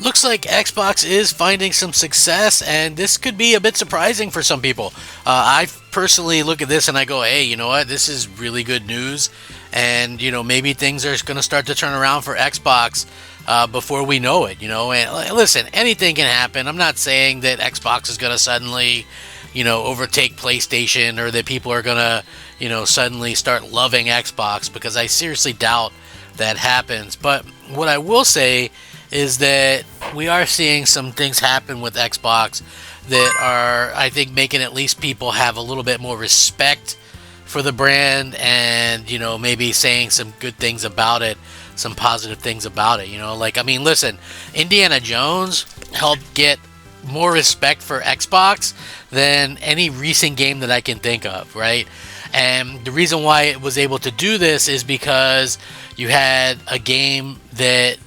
looks like Xbox is finding some success, and this could be a bit surprising for some people. I personally look at this and I go, hey, you know what? This is really good news, and maybe things are going to start to turn around for Xbox before we know it. And listen, anything can happen. I'm not saying that Xbox is going to suddenly, overtake PlayStation, or that people are going to, suddenly start loving Xbox, because I seriously doubt that happens. But what I will say is that we are seeing some things happen with Xbox that are, I think, making at least people have a little bit more respect for the brand, and maybe saying some good things about it, some positive things about it. Listen, Indiana Jones helped get more respect for Xbox than any recent game that I can think of, right? And the reason why it was able to do this is because you had a game that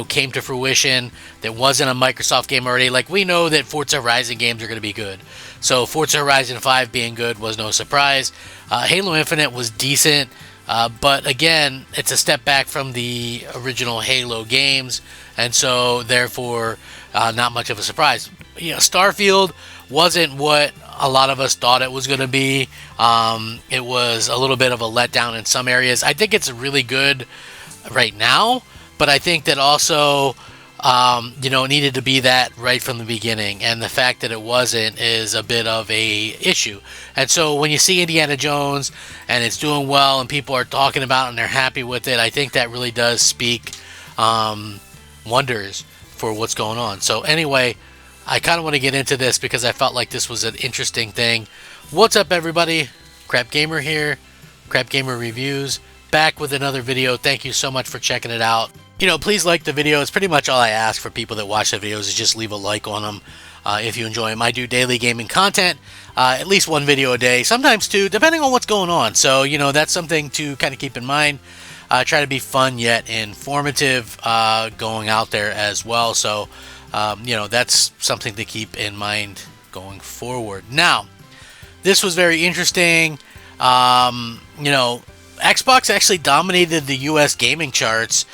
came to fruition that wasn't a Microsoft game already. Like, we know that Forza Horizon games are going to be good, so Forza Horizon 5 being good was no surprise. Halo Infinite was decent, but again, it's a step back from the original Halo games, and so therefore not much of a surprise. Starfield wasn't what a lot of us thought it was going to be. It was a little bit of a letdown in some areas. I think it's really good right now, but I think that also, it needed to be that right from the beginning, and the fact that it wasn't is a bit of a issue. And so when you see Indiana Jones and it's doing well and people are talking about it and they're happy with it, I think that really does speak wonders for what's going on. So anyway, I kind of want to get into this because I felt like this was an interesting thing. What's up, everybody? Crap Gamer here, Crap Gamer Reviews, back with another video. Thank you so much for checking it out. Please like the video. It's pretty much all I ask for people that watch the videos, is just leave a like on them if you enjoy them. I do daily gaming content, at least one video a day, sometimes two, depending on what's going on. So, that's something to kind of keep in mind. Try to be fun yet informative going out there as well. So, that's something to keep in mind going forward. Now, this was very interesting. Xbox actually dominated the US gaming charts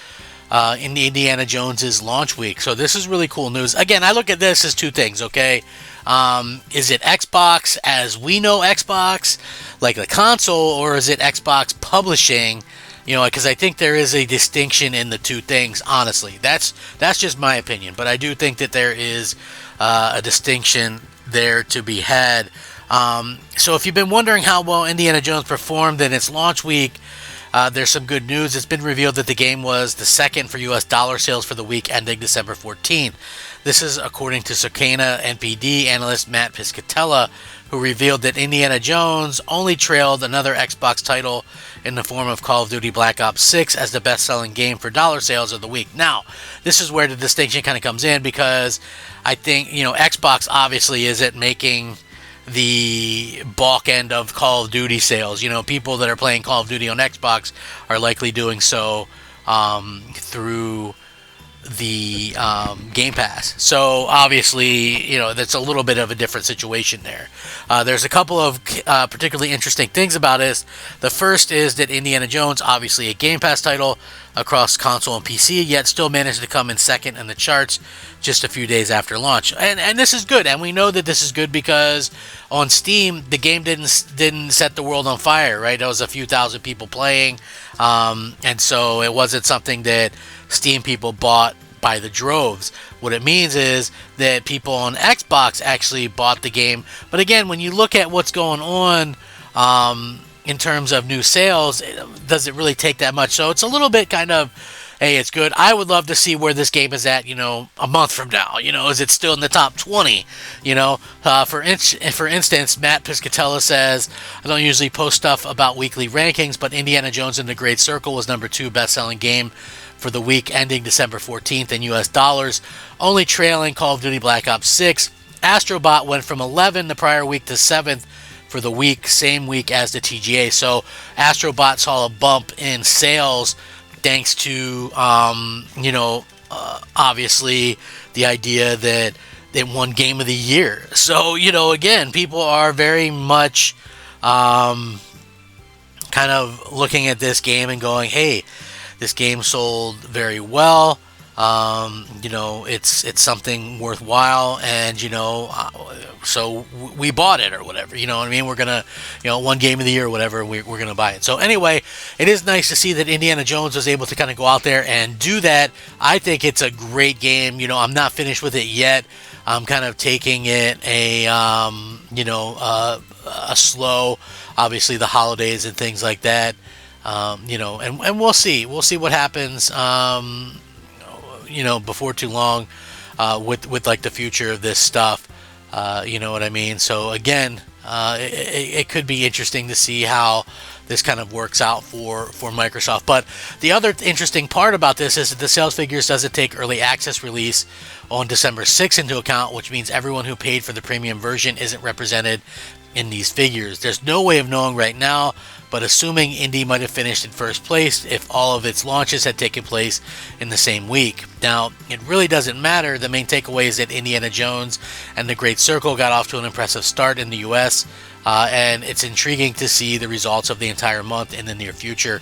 in the Indiana Jones's launch week. So this is really cool news. Again, I look at this as two things, okay? Is it Xbox as we know Xbox, like the console, or is it Xbox publishing? Because I think there is a distinction in the two things, honestly. That's just my opinion, but I do think that there is a distinction there to be had. So if you've been wondering how well Indiana Jones performed in its launch week, there's some good news. It's been revealed that the game was the second for US dollar sales for the week ending December 14th. This is according to Circana NPD analyst Matt Piscatella, who revealed that Indiana Jones only trailed another Xbox title in the form of Call of Duty Black Ops 6 as the best-selling game for dollar sales of the week. Now, this is where the distinction kind of comes in, because I think, Xbox obviously isn't making the bulk end of Call of Duty sales. People that are playing Call of Duty on Xbox are likely doing so through the Game Pass. So obviously, that's a little bit of a different situation there. There's a couple of particularly interesting things about it. The first is that Indiana Jones, obviously a Game Pass title across console and PC, yet still managed to come in second in the charts just a few days after launch. And this is good, and we know that this is good because on Steam, the game didn't set the world on fire, right? There was a few thousand people playing, and so it wasn't something that Steam people bought by the droves. What it means is that people on Xbox actually bought the game. But again, when you look at what's going on in terms of new sales, does it really take that much? So it's a little bit kind of, hey, it's good. I would love to see where this game is at, a month from now. Is it still in the top 20? For instance, Matt Piscatella says, I don't usually post stuff about weekly rankings, but Indiana Jones and the Great Circle was number 2 best-selling game for the week ending December 14th in US dollars, only trailing Call of Duty Black Ops 6. Astrobot went from 11 the prior week to 7th for the week, same week as the TGA. So Astrobot saw a bump in sales thanks to, obviously the idea that they won Game of the Year. So, again, people are very much kind of looking at this game and going, hey, this game sold very well. It's something worthwhile, and so we bought it or whatever. You know what I mean? We're gonna, one game of the year or whatever, we're gonna buy it. So anyway, it is nice to see that Indiana Jones was able to kind of go out there and do that. I think it's a great game. I'm not finished with it yet. I'm kind of taking it a slow. Obviously, the holidays and things like that. And we'll see. We'll see what happens. Before too long, with like the future of this stuff. You know what I mean? So again, it could be interesting to see how this kind of works out for Microsoft. But the other interesting part about this is that the sales figures doesn't take early access release on December 6th into account, which means everyone who paid for the premium version isn't represented in these figures. There's no way of knowing right now, but assuming Indy might have finished in first place if all of its launches had taken place in the same week. Now, it really doesn't matter. The main takeaway is that Indiana Jones and the Great Circle got off to an impressive start in the US, and it's intriguing to see the results of the entire month in the near future.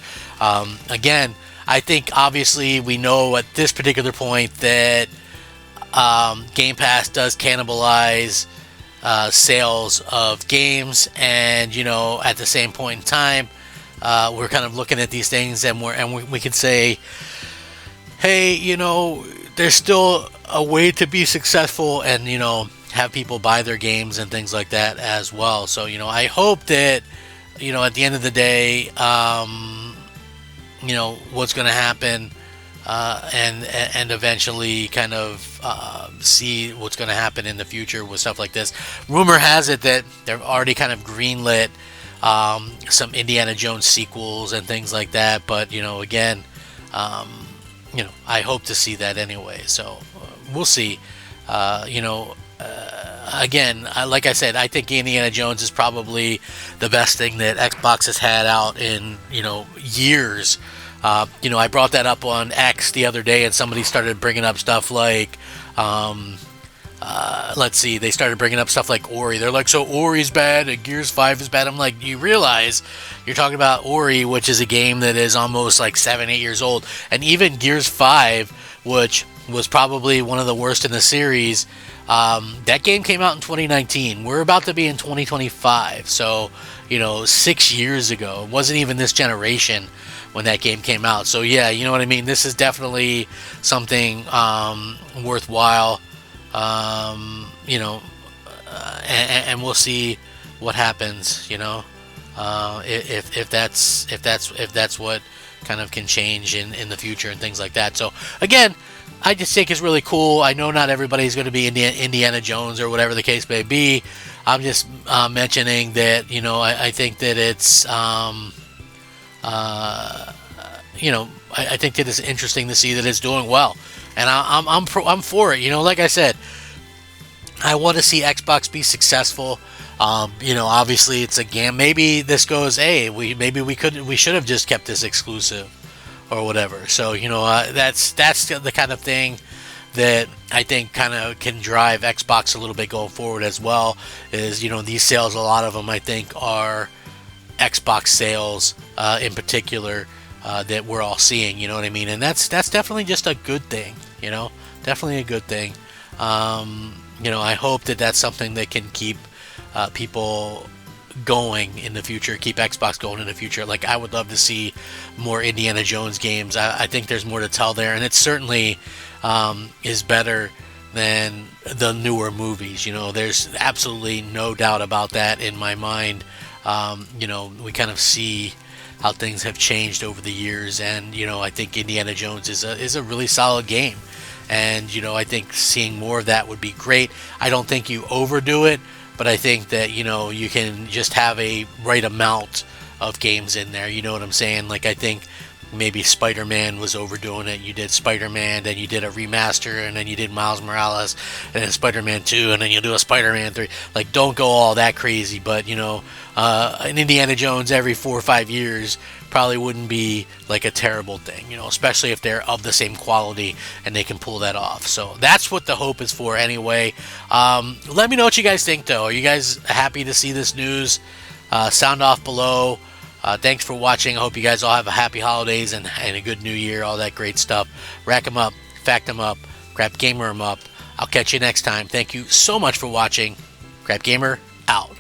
Again, I think obviously we know at this particular point that Game Pass does cannibalize sales of games, and at the same point in time, we're kind of looking at these things, and we can say, hey, there's still a way to be successful, and have people buy their games and things like that as well. So I hope that at the end of the day, what's going to happen, and eventually kind of see what's going to happen in the future with stuff like this. Rumor has it that they've already kind of greenlit some Indiana Jones sequels and things like that. But again, I hope to see that anyway. So we'll see. Again, like I said, I think Indiana Jones is probably the best thing that Xbox has had out in years. I brought that up on X the other day, and somebody started bringing up stuff like, let's see, they started bringing up stuff like Ori. They're like, so Ori's bad and Gears 5 is bad. I'm like, you realize you're talking about Ori, which is a game that is almost like 7-8 years old. And even Gears 5, which was probably one of the worst in the series, that game came out in 2019. We're about to be in 2025. So, 6 years ago. It wasn't even this generation when that game came out. So yeah, you know what I mean? This is definitely something worthwhile. And we'll see what happens, if that's what kind of can change in the future and things like that. So again, I just think it's really cool. I know not everybody's going to be Indiana Jones or whatever the case may be. I'm just mentioning that, I think that it's I think that it's interesting to see that it's doing well, and I'm for it. Like I said, I want to see Xbox be successful. Obviously it's a game. Maybe this goes, hey, we should have just kept this exclusive or whatever. So that's the kind of thing that I think kind of can drive Xbox a little bit going forward as well. Is these sales, a lot of them I think are Xbox sales in particular that we're all seeing, you know what I mean? And that's definitely just a good thing, definitely a good thing. I hope that that's something that can keep people going in the future, keep Xbox going in the future. Like, I would love to see more Indiana Jones games. I think there's more to tell there, and it certainly is better than the newer movies. There's absolutely no doubt about that in my mind. We kind of see how things have changed over the years, and I think Indiana Jones is a really solid game, and I think seeing more of that would be great. I don't think you overdo it, but I think that you can just have a right amount of games in there. You know what I'm saying? Like, I think maybe Spider-Man was overdoing it. You did Spider-Man, then you did a remaster, and then you did Miles Morales, and then Spider-Man 2, and then you'll do a Spider-Man 3. Like, don't go all that crazy, but an Indiana Jones every 4 or 5 years probably wouldn't be like a terrible thing, especially if they're of the same quality and they can pull that off. So that's what the hope is for anyway. Let me know what you guys think, though. Are you guys happy to see this news? Sound off below. Thanks for watching. I hope you guys all have a happy holidays and a good new year, all that great stuff. Rack 'em up. Fact 'em up, Crap Gamer 'em up. I'll catch you next time. Thank you so much for watching. Crap Gamer out.